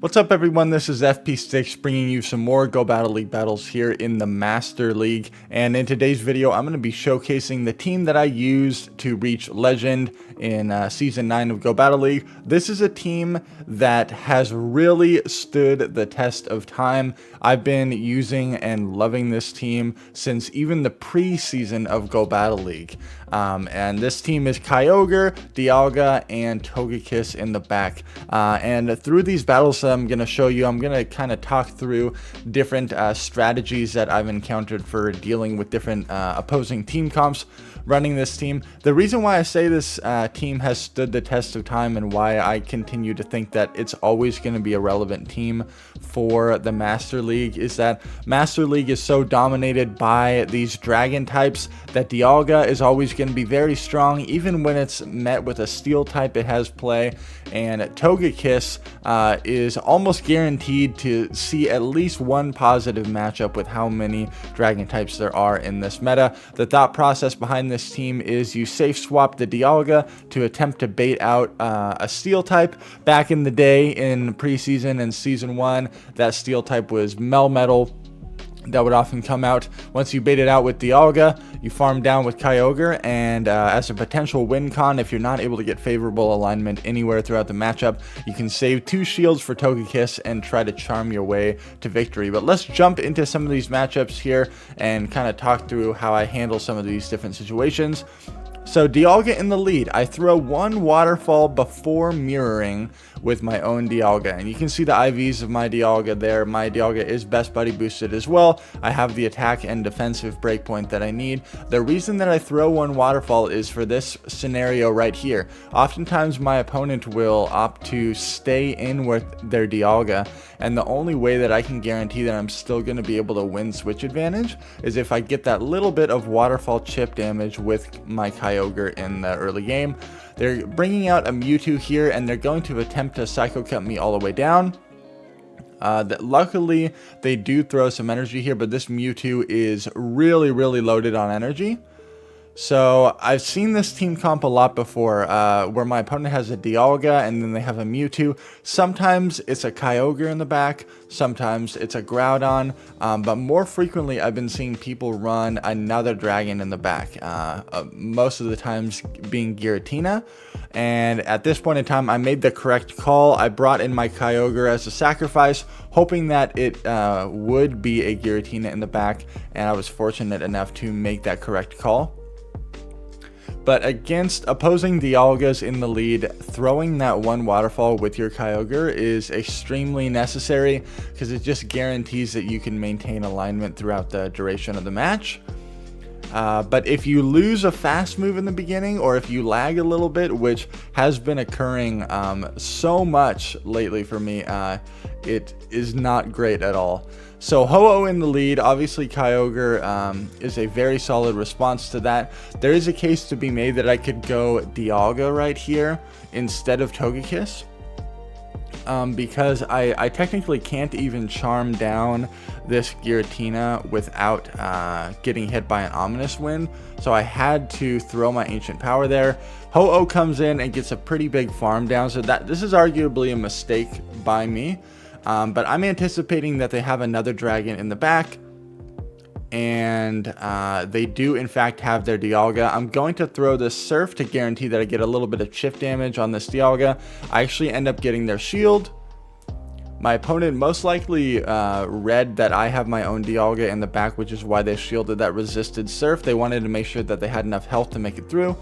What's up everyone, this is FP Sticks bringing you some more Go Battle League battles here in the Master League, and in today's video I'm going to be showcasing the team that I used to reach Legend in Season 9 of Go Battle League. This is a team that has really stood the test of time. I've been using and loving this team since even the pre-season of Go Battle League. And this team is Kyogre, Dialga, and Togekiss in the back. And through these battles I'm going to show you, I'm going to kind of talk through different strategies that I've encountered for dealing with different opposing team comps running this team. The reason why I say this team has stood the test of time and why I continue to think that it's always going to be a relevant team for the Master League is that Master League is so dominated by these dragon types that Dialga is always going to be very strong. Even when it's met with a steel type, it has play, and Togekiss is almost guaranteed to see at least one positive matchup with how many dragon types there are in this meta. The thought process behind this team is you safe swap the Dialga to attempt to bait out a steel type. Back in the day in preseason and season 1, that steel type was Melmetal. That would often come out. Once you bait it out with Dialga, you farm down with Kyogre, and as a potential win con, if you're not able to get favorable alignment anywhere throughout the matchup, you can save 2 shields for Togekiss and try to charm your way to victory. But let's jump into some of these matchups here and kind of talk through how I handle some of these different situations. So Dialga in the lead. I throw one waterfall before mirroring with my own Dialga, and you can see the IVs of my Dialga there. My Dialga is best buddy boosted as well. I have the attack and defensive breakpoint that I need. The reason that I throw one waterfall is for this scenario right here. Oftentimes my opponent will opt to stay in with their Dialga, and the only way that I can guarantee that I'm still going to be able to win switch advantage is if I get that little bit of waterfall chip damage with my Kyogre in the early game. They're bringing out a Mewtwo here, and they're going to attempt to Psycho Cut me all the way down. Luckily, they do throw some energy here, but this Mewtwo is really loaded on energy. So I've seen this team comp a lot before, where my opponent has a Dialga and then they have a Mewtwo. Sometimes it's a Kyogre in the back, sometimes it's a Groudon, but more frequently I've been seeing people run another dragon in the back, most of the times being Giratina. And at this point in time, I made the correct call. I brought in my Kyogre as a sacrifice, hoping that it would be a Giratina in the back, and I was fortunate enough to make that correct call. But against opposing Dialgas in the lead, throwing that one waterfall with your Kyogre is extremely necessary because it just guarantees that you can maintain alignment throughout the duration of the match. But if you lose a fast move in the beginning, or if you lag a little bit, which has been occurring so much lately for me, it is not great at all. So Ho-Oh in the lead. Obviously Kyogre is a very solid response to that. There is a case to be made that I could go Dialga right here instead of Togekiss. Because I technically can't even charm down this Giratina without getting hit by an Ominous Wind, so I had to throw my Ancient Power there. Ho-Oh comes in and gets a pretty big farm down, so this is arguably a mistake by me, but I'm anticipating that they have another dragon in the back, and they do in fact have their Dialga. I'm going to throw this Surf to guarantee that I get a little bit of chip damage on this Dialga. I actually end up getting their shield. My opponent most likely read that I have my own Dialga in the back, which is why they shielded that resisted Surf. They wanted to make sure that they had enough health to make it through.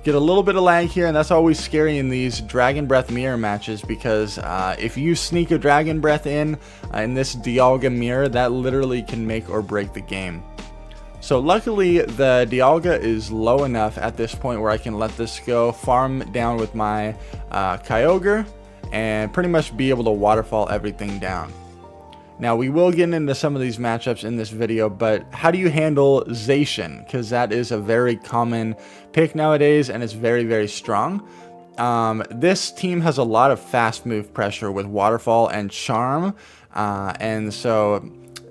Get a little bit of lag here, and that's always scary in these Dragon Breath Mirror matches, because if you sneak a Dragon Breath in this Dialga mirror, that literally can make or break the game. So luckily the Dialga is low enough at this point where I can let this go, farm down with my Kyogre, and pretty much be able to waterfall everything down. Now we will get into some of these matchups in this video, but how do you handle Zacian? Because that is a very common pick nowadays, and it's very strong. This team has a lot of fast move pressure with waterfall and charm, and so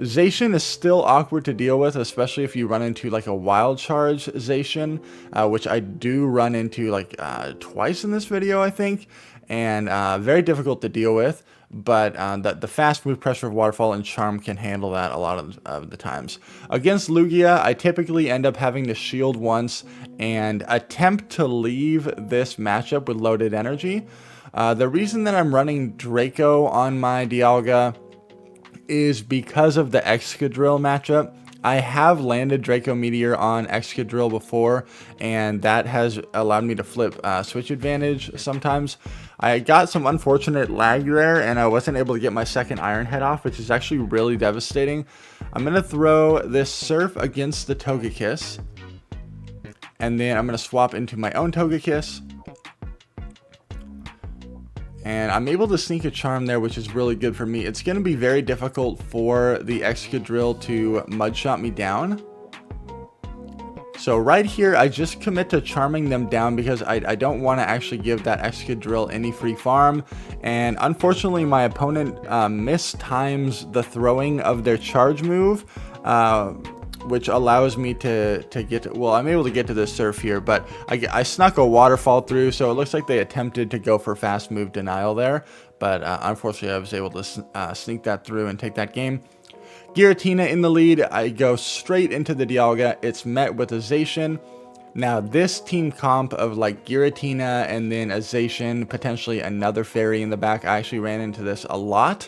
Zacian is still awkward to deal with, especially if you run into like a wild charge Zacian, which I do run into like twice in this video, I think, and very difficult to deal with. But the fast move, pressure of Waterfall, and Charm can handle that a lot of the times. Against Lugia, I typically end up having to shield once and attempt to leave this matchup with loaded energy. The reason that I'm running Draco on my Dialga is because of the Excadrill matchup. I have landed Draco Meteor on Excadrill before, and that has allowed me to flip switch advantage sometimes. I got some unfortunate lag there, and I wasn't able to get my second Iron Head off, which is actually really devastating. I'm going to throw this Surf against the Togekiss, and then I'm going to swap into my own Togekiss. And I'm able to sneak a Charm there, which is really good for me. It's going to be very difficult for the Excadrill to Mud Shot me down. So right here, I just commit to charming them down because I don't want to actually give that Excadrill any free farm. And unfortunately, my opponent mistimes the throwing of their charge move, which allows me to get to, well, I'm able to get to this Surf here, but I snuck a Waterfall through, so it looks like they attempted to go for fast move denial there, but unfortunately I was able to sneak that through and take that game. Giratina in the lead. I go straight into the Dialga. It's met with a Zacian. Now this team comp of like Giratina and then a Zacian, potentially another fairy in the back, I actually ran into this a lot,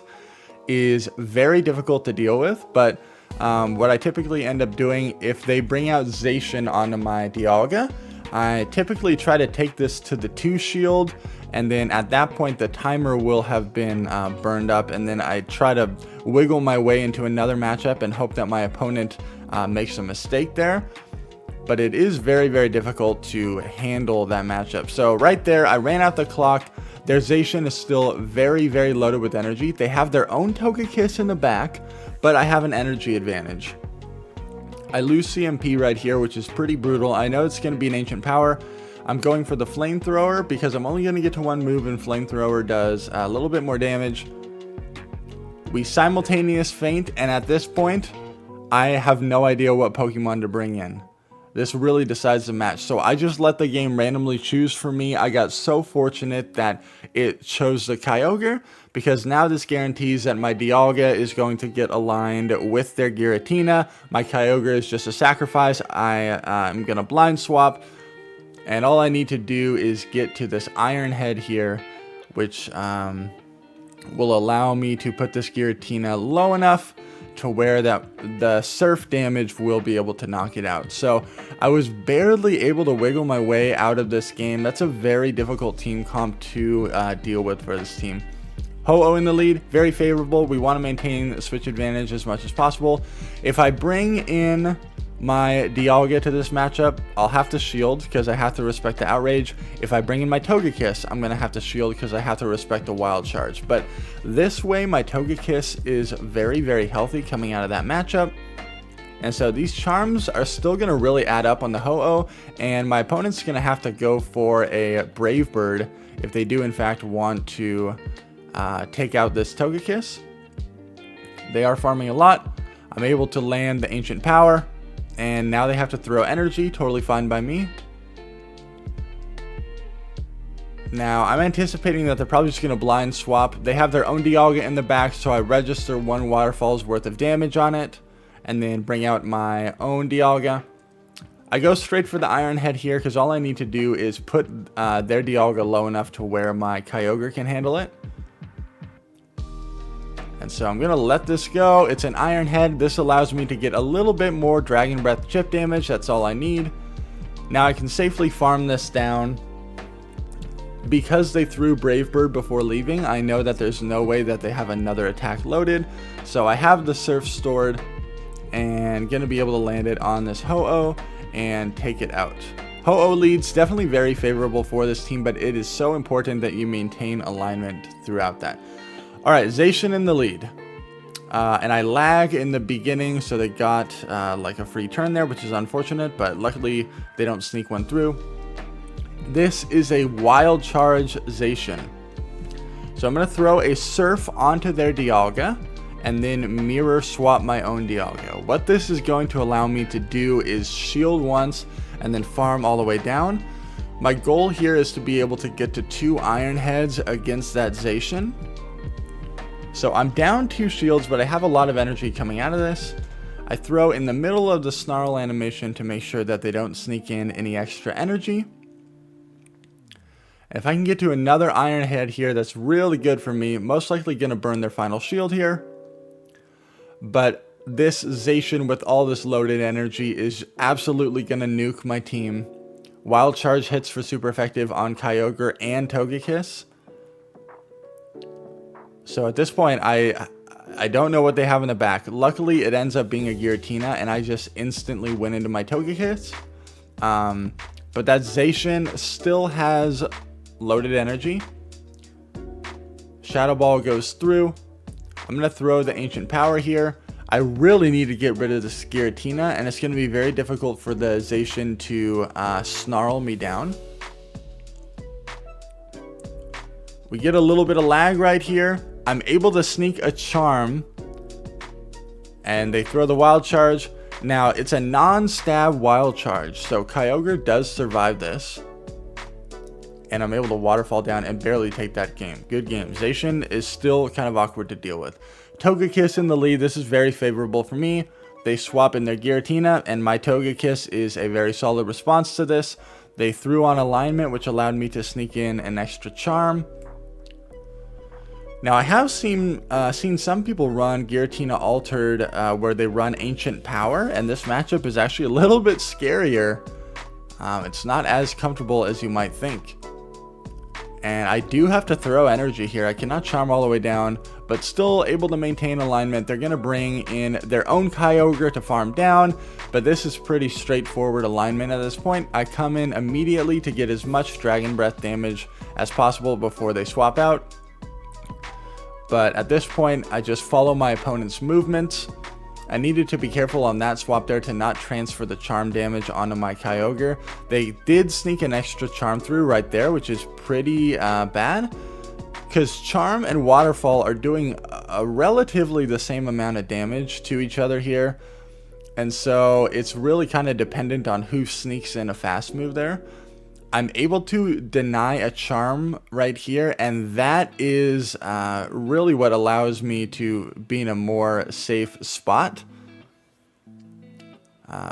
is very difficult to deal with, but what I typically end up doing, if they bring out Zacian onto my Dialga, I typically try to take this to the 2 shield, and then at that point the timer will have been burned up, and then I try to wiggle my way into another matchup and hope that my opponent makes a mistake there. But it is very, very difficult to handle that matchup. So right there, I ran out the clock. Their Zacian is still very, very loaded with energy. They have their own Togekiss in the back, but I have an energy advantage. I lose CMP right here, which is pretty brutal. I know it's going to be an Ancient Power. I'm going for the Flamethrower because I'm only going to get to 1 move, and Flamethrower does a little bit more damage. We simultaneous feint, and at this point, I have no idea what Pokemon to bring in. This really decides the match. So I just let the game randomly choose for me. I got so fortunate that it chose the Kyogre, because now this guarantees that my Dialga is going to get aligned with their Giratina. My Kyogre is just a sacrifice. I'm going to blind swap. And all I need to do is get to this Iron Head here, which will allow me to put this Giratina low enough to where that the Surf damage will be able to knock it out. So I was barely able to wiggle my way out of this game. That's a very difficult team comp to deal with for this team. Ho-Oh in the lead, very favorable. We want to maintain a switch advantage as much as possible. If I bring in my Dialga to this matchup, I'll have to shield because I have to respect the Outrage. If I bring in my Togekiss, I'm going to have to shield because I have to respect the Wild Charge. But this way, my Togekiss is very, very healthy coming out of that matchup. And so these charms are still going to really add up on the Ho-Oh, and my opponent's going to have to go for a Brave Bird if they do in fact want to take out this Togekiss. They are farming a lot. I'm able to land the Ancient Power. And now they have to throw energy, totally fine by me. Now, I'm anticipating that they're probably just going to blind swap. They have their own Dialga in the back, so I register 1 Waterfall's worth of damage on it, and then bring out my own Dialga. I go straight for the Iron Head here, because all I need to do is put their Dialga low enough to where my Kyogre can handle it. And so I'm going to let this go. It's an Iron Head. This allows me to get a little bit more Dragon Breath chip damage. That's all I need. Now I can safely farm this down. Because they threw Brave Bird before leaving, I know that there's no way that they have another attack loaded. So I have the Surf stored and going to be able to land it on this Ho-Oh and take it out. Ho-Oh leads, definitely very favorable for this team, but it is so important that you maintain alignment throughout that. Alright, Zacian in the lead. And I lag in the beginning, so they got like a free turn there, which is unfortunate, but luckily they don't sneak one through. This is a Wild Charge Zacian. So I'm going to throw a Surf onto their Dialga, and then mirror swap my own Dialga. What this is going to allow me to do is shield once and then farm all the way down. My goal here is to be able to get to 2 Iron Heads against that Zacian. So I'm down 2 shields, but I have a lot of energy coming out of this. I throw in the middle of the snarl animation to make sure that they don't sneak in any extra energy. If I can get to another Iron Head here, that's really good for me. Most likely going to burn their final shield here. But this Zacian with all this loaded energy is absolutely going to nuke my team. Wild Charge hits for super effective on Kyogre and Togekiss. So at this point, I don't know what they have in the back. Luckily, it ends up being a Giratina, and I just instantly went into my Togekiss. But that Zacian still has loaded energy. Shadow Ball goes through. I'm going to throw the Ancient Power here. I really need to get rid of the Giratina, and it's going to be very difficult for the Zacian to snarl me down. We get a little bit of lag right here. I'm able to sneak a Charm, and they throw the Wild Charge. Now, it's a non-stab Wild Charge, so Kyogre does survive this. And I'm able to waterfall down and barely take that game. Good game. Zacian is still kind of awkward to deal with. Togekiss in the lead. This is very favorable for me. They swap in their Giratina, and my Togekiss is a very solid response to this. They threw on alignment, which allowed me to sneak in an extra Charm. Now, I have seen some people run Giratina Altered where they run Ancient Power, and this matchup is actually a little bit scarier. It's not as comfortable as you might think. And I do have to throw energy here. I cannot Charm all the way down, but still able to maintain alignment. They're going to bring in their own Kyogre to farm down, but this is pretty straightforward alignment at this point. I come in immediately to get as much Dragon Breath damage as possible before they swap out. But at this point, I just follow my opponent's movements. I needed to be careful on that swap there to not transfer the Charm damage onto my Kyogre. They did sneak an extra Charm through right there, which is pretty bad. Because Charm and Waterfall are doing a relatively the same amount of damage to each other here. And so it's really kind of dependent on who sneaks in a fast move there. I'm able to deny a Charm right here, and that is really what allows me to be in a more safe spot.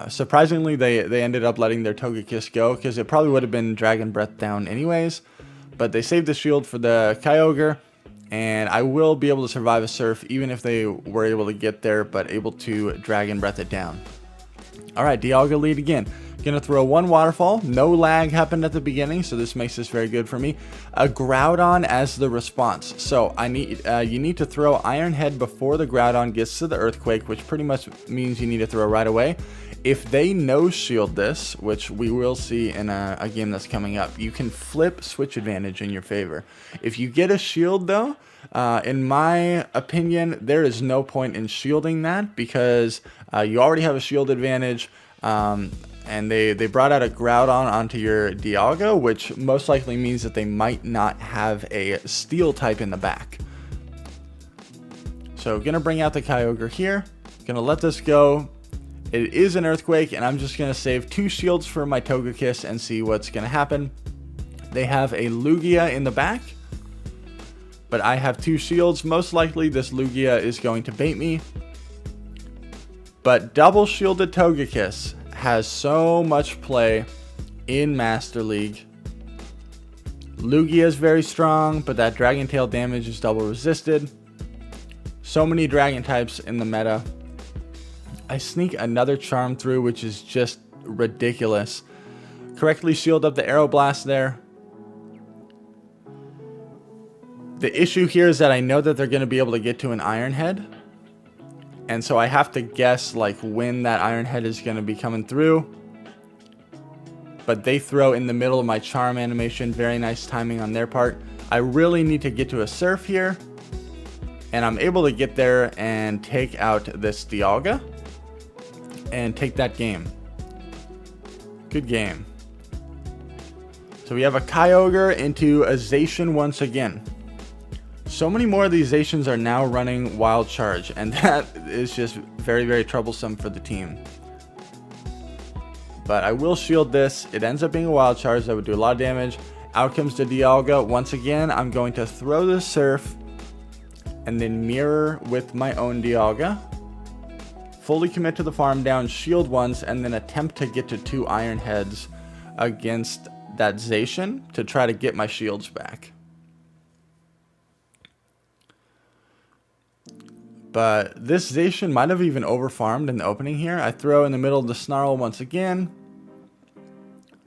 Surprisingly, they ended up letting their Togekiss go, because it probably would have been Dragon Breath down anyways. But they saved the shield for the Kyogre, and I will be able to survive a Surf, even if they were able to get there, but able to Dragon Breath it down. Alright, Dialga lead again. Gonna throw one Waterfall. No lag happened at the beginning, so this makes this very good for me. A Groudon as the response. So I need you need to throw Iron Head before the Groudon gets to the Earthquake, which pretty much means you need to throw right away. If they no shield this, which we will see in a game that's coming up, you can flip switch advantage in your favor. If you get a shield though, in my opinion, there is no point in shielding that, because you already have a shield advantage. And they brought out a Groudon onto your Dialga, which most likely means that they might not have a Steel type in the back. So gonna bring out the Kyogre here. Gonna let this go. It is an Earthquake, and I'm just gonna save 2 shields for my Togekiss and see what's gonna happen. They have a Lugia in the back, but I have 2 shields. Most likely this Lugia is going to bait me. But double shielded Togekiss has so much play in Master League. Lugia is very strong, but that Dragon Tail damage is double resisted. So many Dragon types in the meta. I sneak another Charm through, which is just ridiculous. Correctly shield up the Aeroblast there. The issue here is that I know that they're going to be able to get to an Iron Head. And so I have to guess like when that Iron Head is going to be coming through. But they throw in the middle of my Charm animation. Very nice timing on their part. I really need to get to a Surf here. And I'm able to get there and take out this Dialga. And take that game. Good game. So we have a Kyogre into a Zacian once again. So many more of these Zacians are now running Wild Charge, and that is just very, very troublesome for the team. But I will shield this. It ends up being a Wild Charge that would do a lot of damage. Out comes the Dialga. Once again, I'm going to throw the Surf and then mirror with my own Dialga. Fully commit to the farm down, shield once, and then attempt to get to 2 Iron Heads against that Zacian to try to get my shields back. But this Zacian might have even overfarmed in the opening here. I throw in the middle of the Snarl once again.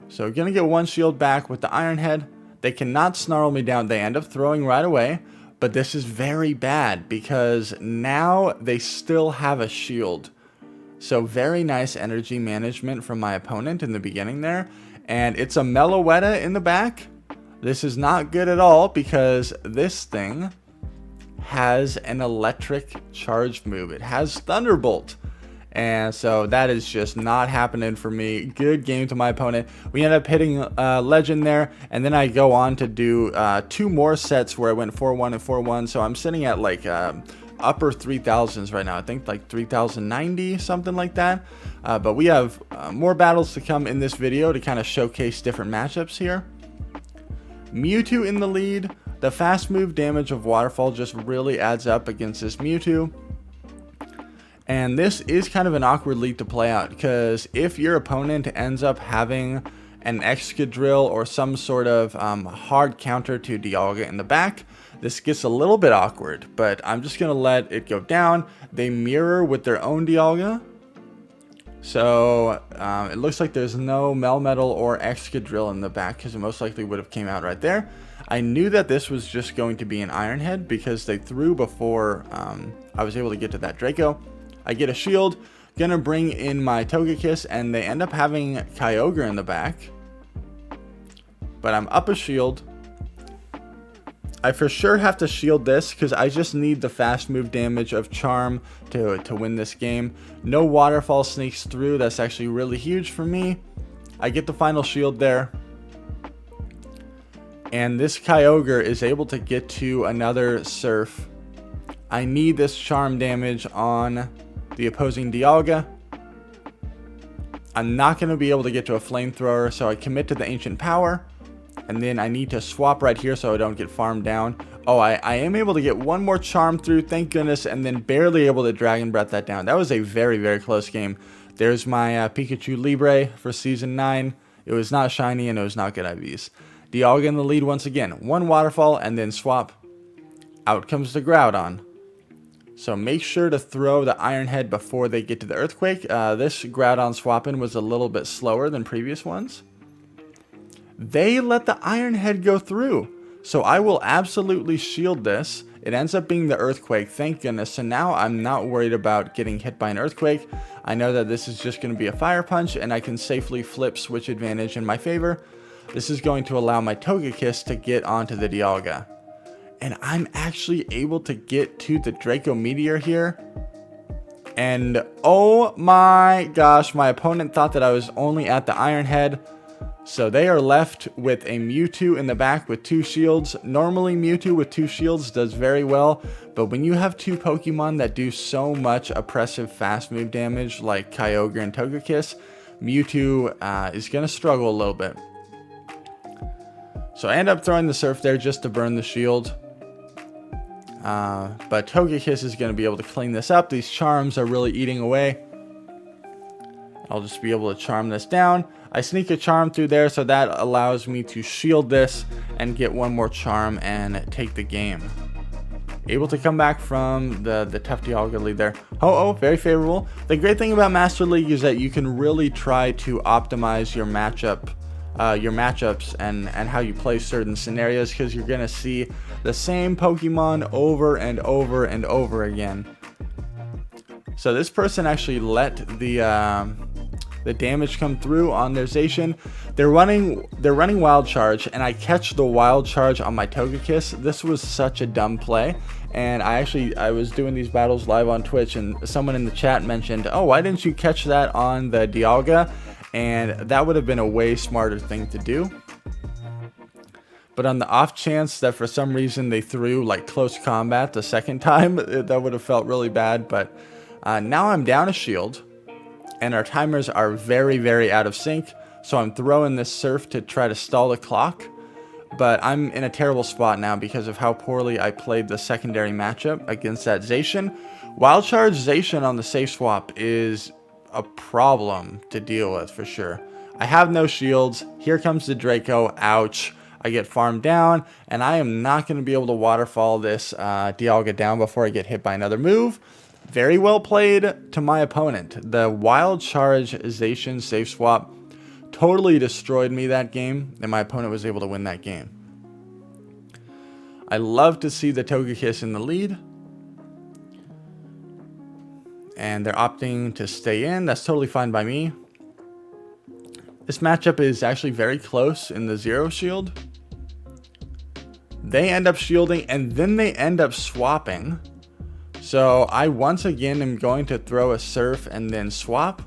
So gonna get 1 shield back with the Iron Head. They cannot Snarl me down. They end up throwing right away. But this is very bad because now they still have a shield. So very nice energy management from my opponent in the beginning there. And it's a Meloetta in the back. This is not good at all because this thing has an electric charge move. It has Thunderbolt. And so that is just not happening for me. Good game to my opponent. We end up hitting Legend there. And then I go on to do 2 more sets where I went 4-1 and 4-1. So I'm sitting at like upper 3000s right now. I think like 3090, something like that. But we have more battles to come in this video to kind of showcase different matchups here. Mewtwo in the lead. The fast move damage of Waterfall just really adds up against this Mewtwo. And this is kind of an awkward lead to play out because if your opponent ends up having an Excadrill or some sort of hard counter to Dialga in the back, this gets a little bit awkward. But I'm just going to let it go down. They mirror with their own Dialga. So it looks like there's no Melmetal or Excadrill in the back because it most likely would have came out right there. I knew that this was just going to be an Iron Head because they threw before I was able to get to that Draco. I get a shield, gonna bring in my Togekiss, and they end up having Kyogre in the back. But I'm up a shield. I for sure have to shield this because I just need the fast move damage of Charm to win this game. No Waterfall sneaks through. That's actually really huge for me. I get the final shield there. And this Kyogre is able to get to another Surf. I need this Charm damage on the opposing Dialga. I'm not going to be able to get to a Flamethrower, so I commit to the Ancient Power. And then I need to swap right here so I don't get farmed down. Oh, I am able to get 1 more Charm through, thank goodness, and then barely able to Dragon Breath that down. That was a very, very close game. There's my Pikachu Libre for Season 9. It was not shiny and it was not good IVs. Dialga in the lead once again. 1 Waterfall and then swap. Out comes the Groudon. So make sure to throw the Iron Head before they get to the Earthquake. This Groudon swap-in was a little bit slower than previous ones. They let the Iron Head go through. So I will absolutely shield this. It ends up being the Earthquake, thank goodness. So now I'm not worried about getting hit by an Earthquake. I know that this is just going to be a Fire Punch and I can safely flip Switch Advantage in my favor. This is going to allow my Togekiss to get onto the Dialga. And I'm actually able to get to the Draco Meteor here. And oh my gosh, my opponent thought that I was only at the Iron Head. So they are left with a Mewtwo in the back with 2 shields. Normally Mewtwo with 2 shields does very well. But when you have 2 Pokemon that do so much oppressive fast move damage like Kyogre and Togekiss, Mewtwo is going to struggle a little bit. So I end up throwing the Surf there just to burn the shield. But Togekiss is going to be able to clean this up. These Charms are really eating away. I'll just be able to Charm this down. I sneak a Charm through there, so that allows me to shield this and get 1 more Charm and take the game. Able to come back from the tough Dialga lead there. Oh, very favorable. The great thing about Master League is that you can really try to optimize your matchups and how you play certain scenarios because you're going to see the same Pokemon over and over and over again. So this person actually let the damage come through on their Zacian. They're running Wild Charge, and I catch the Wild Charge on my Togekiss. This was such a dumb play, and I was doing these battles live on Twitch, and someone in the chat mentioned, oh, why didn't you catch that on the Dialga? And that would have been a way smarter thing to do. But on the off chance that for some reason they threw like close combat the second time, that would have felt really bad. But now I'm down a shield, and our timers are very, very out of sync. So I'm throwing this surf to try to stall the clock. But I'm in a terrible spot now because of how poorly I played the secondary matchup against that Zacian. Wild Charge Zacian on the safe swap is a problem to deal with for sure. I have no shields. Here comes the Draco. Ouch. I get farmed down, and I am not going to be able to waterfall this Dialga down before I get hit by another move. Very well played to my opponent. The Wild Charge Zacian safe swap totally destroyed me that game, and my opponent was able to win that game. I love to see the Togekiss in the lead. And they're opting to stay in. That's totally fine by me. This matchup is actually very close in the zero shield. They end up shielding, and then they end up swapping. So I once again am going to throw a surf and then swap.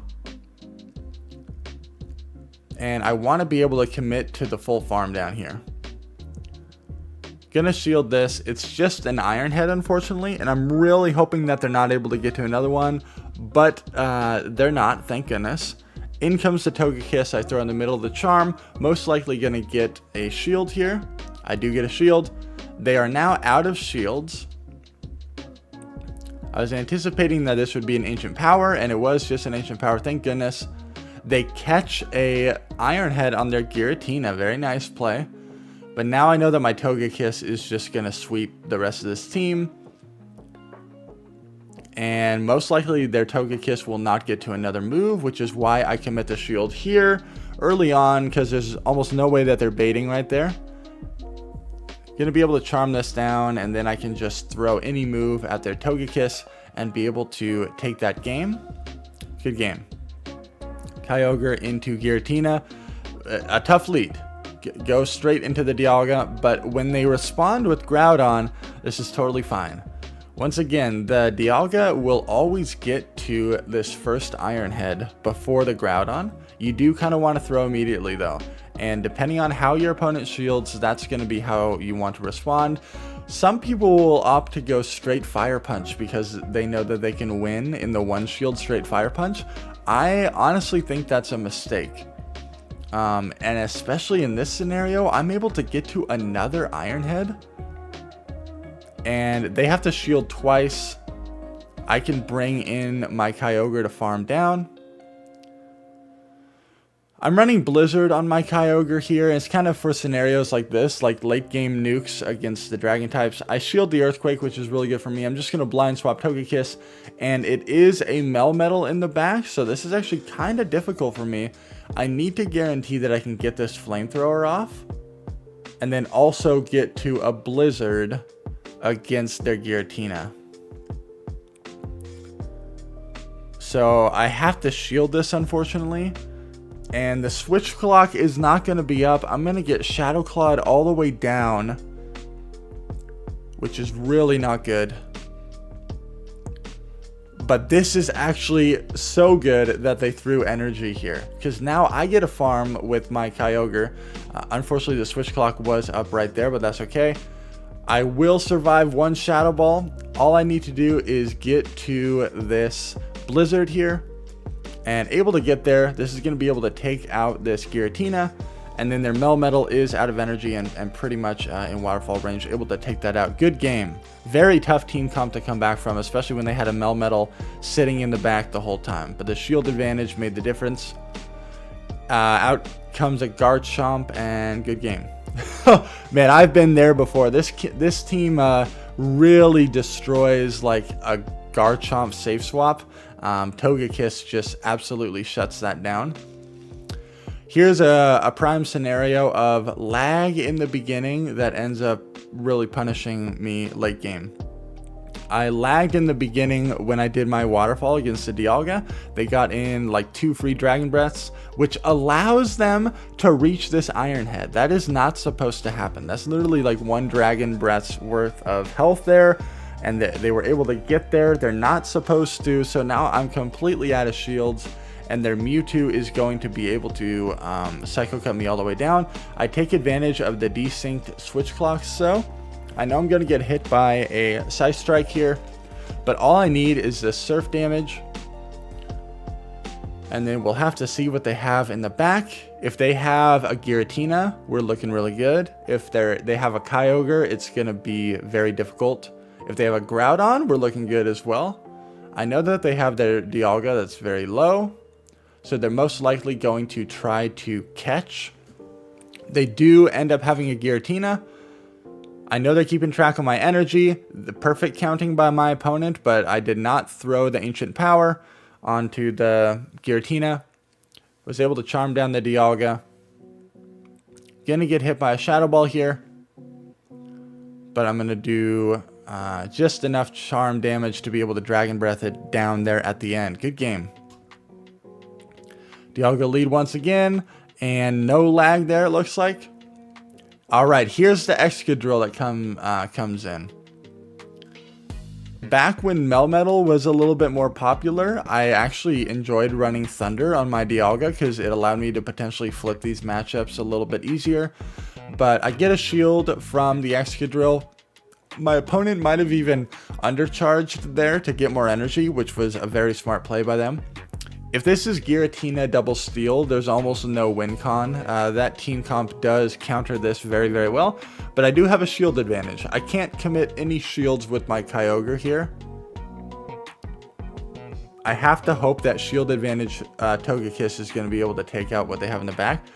And I want to be able to commit to the full farm down here. Gonna shield this. It's just an Iron Head, unfortunately, and I'm really hoping that they're not able to get to another one, but they're not, thank goodness. In comes the Togekiss. I throw in the middle of the charm, most likely gonna get a shield here. I do get a shield. They are now out of shields. I was anticipating that this would be an Ancient Power, and it was just an Ancient Power, thank goodness. They catch a Iron Head on their Giratina, very nice play. But now I know that my Togekiss is just going to sweep the rest of this team. And most likely their Togekiss will not get to another move, which is why I commit the shield here early on, because there's almost no way that they're baiting right there. Going to be able to charm this down, and then I can just throw any move at their Togekiss and be able to take that game. Good game. Kyogre into Giratina. A tough lead. Go straight into the Dialga, but when they respond with Groudon, this is totally fine. Once again, the Dialga will always get to this first Iron Head before the Groudon. You do kind of want to throw immediately though, and depending on how your opponent shields, that's going to be how you want to respond. Some people will opt to go straight Fire Punch because they know that they can win in the one shield straight Fire Punch. I honestly think that's a mistake. And especially in this scenario, I'm able to get to another Iron Head, and they have to shield twice. I can bring in my Kyogre to farm down. I'm running Blizzard on my Kyogre here, and it's kind of for scenarios like this, like late game nukes against the Dragon types. I shield the Earthquake, which is really good for me. I'm just going to blind swap Togekiss, and it is a Melmetal in the back, so this is actually kind of difficult for me. I need to guarantee that I can get this Flamethrower off, and then also get to a Blizzard against their Giratina. So I have to shield this, unfortunately. And the switch clock is not going to be up. I'm going to get Shadow Clawed all the way down, which is really not good. But this is actually so good that they threw energy here, because now I get a farm with my Kyogre. Unfortunately, the switch clock was up right there, but that's okay. I will survive one Shadow Ball. All I need to do is get to this Blizzard here. And able to get there. This is going to be able to take out this Giratina, and then their Melmetal is out of energy and pretty much in waterfall range, able to take that out. Good game. Very tough team comp to come back from, especially when they had a Melmetal sitting in the back the whole time. But the shield advantage made the difference. Out comes a Garchomp, and good game. Man, I've been there before. This team really destroys like a Garchomp safe swap. Togekiss just absolutely shuts that down. Here's a prime scenario of lag in the beginning that ends up really punishing me late game. I lagged in the beginning when I did my waterfall against the Dialga. They got in like 2 free Dragon Breaths, which allows them to reach this Iron Head. That is not supposed to happen. That's literally like 1 Dragon Breath's worth of health there. And they were able to get there. They're not supposed to. So now I'm completely out of shields. and their Mewtwo is going to be able to Psycho Cut me all the way down. I take advantage of the desynced switch clocks, so I know I'm going to get hit by a Side Strike here, but all I need is the surf damage. And then we'll have to see what they have in the back. If they have a Giratina, we're looking really good. If they have a Kyogre, it's going to be very difficult. If they have a Groudon, we're looking good as well. I know that they have their Dialga that's very low, so they're most likely going to try to catch. They do end up having a Giratina. I know they're keeping track of my energy. The perfect counting by my opponent, but I did not throw the Ancient Power onto the Giratina. Was able to charm down the Dialga. Gonna get hit by a Shadow Ball here, but I'm gonna do just enough charm damage to be able to Dragon Breath it down there at the end. Good game. Dialga lead once again, and no lag there, it looks like. Alright, here's the Excadrill that comes in. Back when Melmetal was a little bit more popular, I actually enjoyed running Thunder on my Dialga because it allowed me to potentially flip these matchups a little bit easier. But I get a shield from the Excadrill. My opponent might have even undercharged there to get more energy, which was a very smart play by them. If this is Giratina double Steel, there's almost no win con. That team comp does counter this very, very well, but I do have a shield advantage. I can't commit any shields with my Kyogre here. I have to hope that shield advantage Togekiss is going to be able to take out what they have in the back.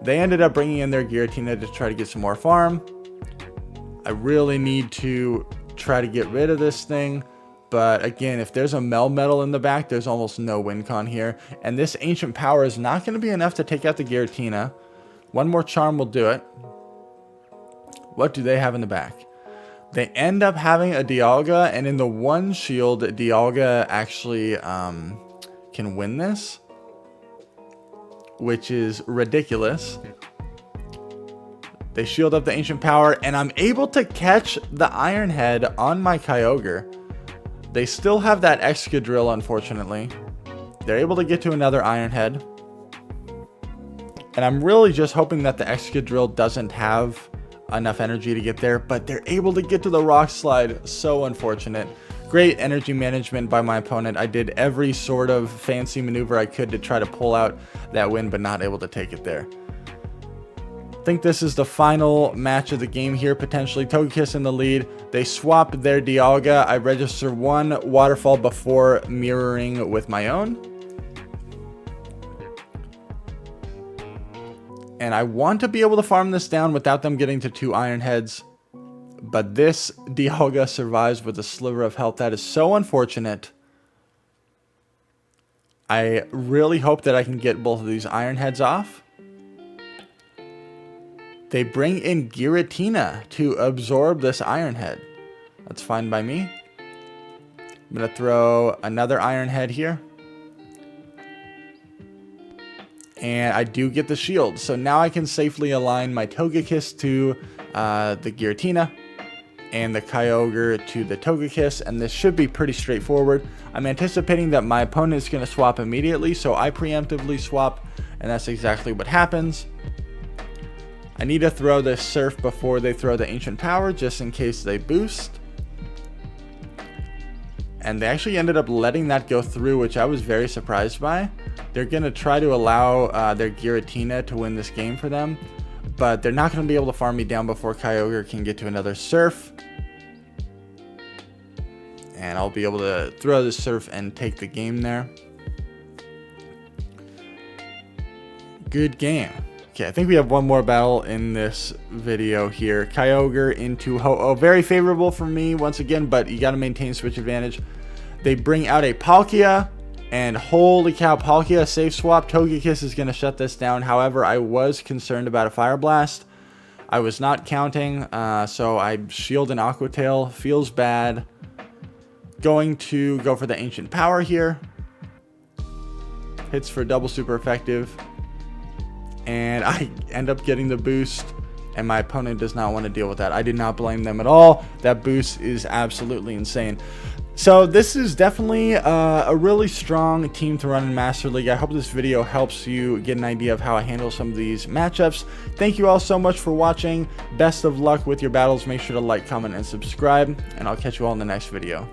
They ended up bringing in their Giratina to try to get some more farm. I really need to try to get rid of this thing. But again, if there's a Melmetal in the back, there's almost no win con here. And this Ancient Power is not going to be enough to take out the Giratina. One more Charm will do it. What do they have in the back? They end up having a Dialga, and in the one shield, Dialga actually can win this, which is ridiculous. They shield up the Ancient Power, and I'm able to catch the Iron Head on my Kyogre. They still have that Excadrill, unfortunately. They're able to get to another Iron Head. And I'm really just hoping that the Excadrill doesn't have enough energy to get there, but they're able to get to the Rock Slide. So unfortunate. Great energy management by my opponent. I did every sort of fancy maneuver I could to try to pull out that win, but not able to take it there. I think this is the final match of the game here, potentially. Togekiss in the lead. They swapped their Dialga. I register one Waterfall before mirroring with my own. And I want to be able to farm this down without them getting to 2 Iron Heads. But this Dialga survives with a sliver of health. That is so unfortunate. I really hope that I can get both of these Iron Heads off. They bring in Giratina to absorb this Iron Head. That's fine by me. I'm going to throw another Iron Head here. And I do get the shield. So now I can safely align my Togekiss to the Giratina and the Kyogre to the Togekiss. And this should be pretty straightforward. I'm anticipating that my opponent is going to swap immediately. So I preemptively swap. And that's exactly what happens. I need to throw this Surf before they throw the Ancient Power, just in case they boost. And they actually ended up letting that go through, which I was very surprised by. They're going to try to allow their Giratina to win this game for them, but they're not going to be able to farm me down before Kyogre can get to another Surf. And I'll be able to throw the Surf and take the game there. Good game. Okay, I think we have one more battle in this video here. Kyogre into Ho-Oh. Very favorable for me once again, but you got to maintain switch advantage. They bring out a Palkia, and holy cow, Palkia safe swap. Togekiss is going to shut this down. However, I was concerned about a Fire Blast. I was not counting, so I shield an Aqua Tail. Feels bad. Going to go for the Ancient Power here. Hits for double super effective. And I end up getting the boost, and my opponent does not want to deal with that. I did not blame them at all. That boost is absolutely insane. So this is definitely a really strong team to run in Master League. I hope this video helps you get an idea of how I handle some of these matchups. Thank you all so much for watching. Best of luck with your battles. Make sure to like, comment, and subscribe, and I'll catch you all in the next video.